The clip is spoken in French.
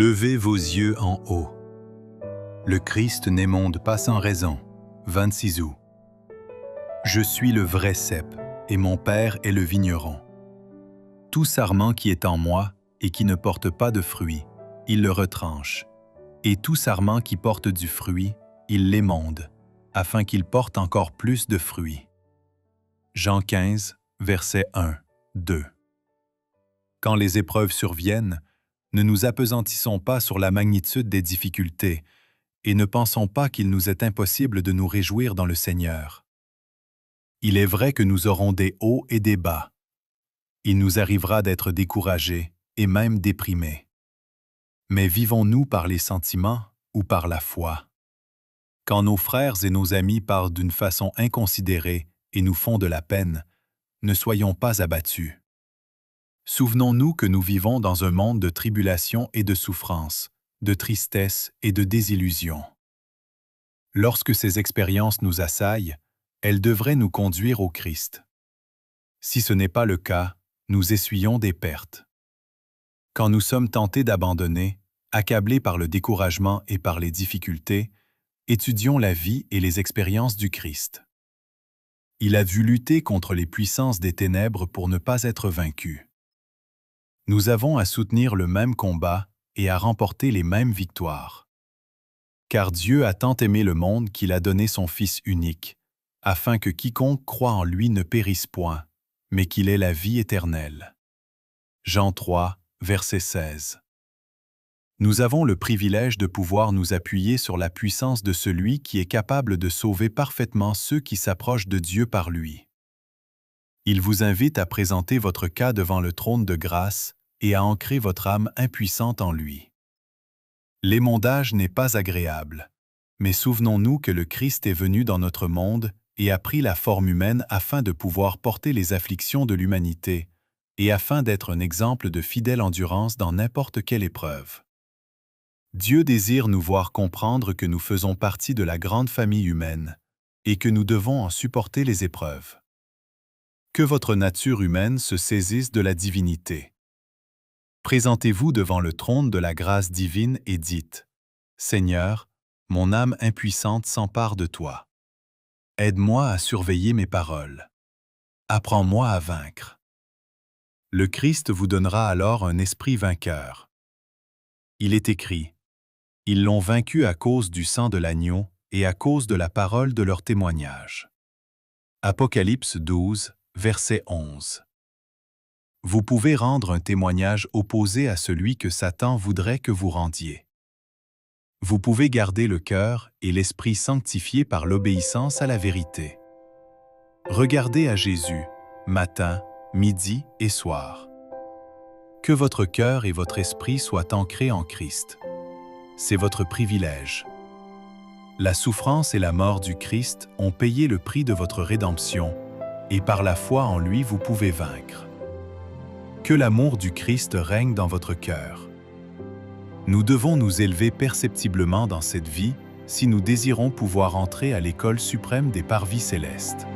Levez vos yeux en haut. Le Christ n'émonde pas sans raison. 26 août. Je suis le vrai cep, et mon Père est le vigneron. Tout sarment qui est en moi et qui ne porte pas de fruit, il le retranche. Et tout sarment qui porte du fruit, il l'émonde, afin qu'il porte encore plus de fruits. Jean 15, versets 1, 2. Quand les épreuves surviennent, ne nous appesantissons pas sur la magnitude des difficultés et ne pensons pas qu'il nous est impossible de nous réjouir dans le Seigneur. Il est vrai que nous aurons des hauts et des bas. Il nous arrivera d'être découragés et même déprimés. Mais vivons-nous par les sentiments ou par la foi? Quand nos frères et nos amis parlent d'une façon inconsidérée et nous font de la peine, ne soyons pas abattus. Souvenons-nous que nous vivons dans un monde de tribulation et de souffrance, de tristesse et de désillusion. Lorsque ces expériences nous assaillent, elles devraient nous conduire au Christ. Si ce n'est pas le cas, nous essuyons des pertes. Quand nous sommes tentés d'abandonner, accablés par le découragement et par les difficultés, étudions la vie et les expériences du Christ. Il a dû lutter contre les puissances des ténèbres pour ne pas être vaincu. Nous avons à soutenir le même combat et à remporter les mêmes victoires. Car Dieu a tant aimé le monde qu'il a donné son Fils unique, afin que quiconque croit en lui ne périsse point, mais qu'il ait la vie éternelle. Jean 3, verset 16. Nous avons le privilège de pouvoir nous appuyer sur la puissance de celui qui est capable de sauver parfaitement ceux qui s'approchent de Dieu par lui. Il vous invite à présenter votre cas devant le trône de grâce et à ancrer votre âme impuissante en lui. L'émondage n'est pas agréable, mais souvenons-nous que le Christ est venu dans notre monde et a pris la forme humaine afin de pouvoir porter les afflictions de l'humanité et afin d'être un exemple de fidèle endurance dans n'importe quelle épreuve. Dieu désire nous voir comprendre que nous faisons partie de la grande famille humaine et que nous devons en supporter les épreuves. Que votre nature humaine se saisisse de la divinité. Présentez-vous devant le trône de la grâce divine et dites « Seigneur, mon âme impuissante s'empare de toi. Aide-moi à surveiller mes paroles. Apprends-moi à vaincre. » Le Christ vous donnera alors un esprit vainqueur. Il est écrit « Ils l'ont vaincu à cause du sang de l'agneau et à cause de la parole de leur témoignage. » Apocalypse 12, verset 11. Vous pouvez rendre un témoignage opposé à celui que Satan voudrait que vous rendiez. Vous pouvez garder le cœur et l'esprit sanctifiés par l'obéissance à la vérité. Regardez à Jésus, matin, midi et soir. Que votre cœur et votre esprit soient ancrés en Christ. C'est votre privilège. La souffrance et la mort du Christ ont payé le prix de votre rédemption, et par la foi en lui vous pouvez vaincre. Que l'amour du Christ règne dans votre cœur. Nous devons nous élever perceptiblement dans cette vie si nous désirons pouvoir entrer à l'école suprême des parvis célestes.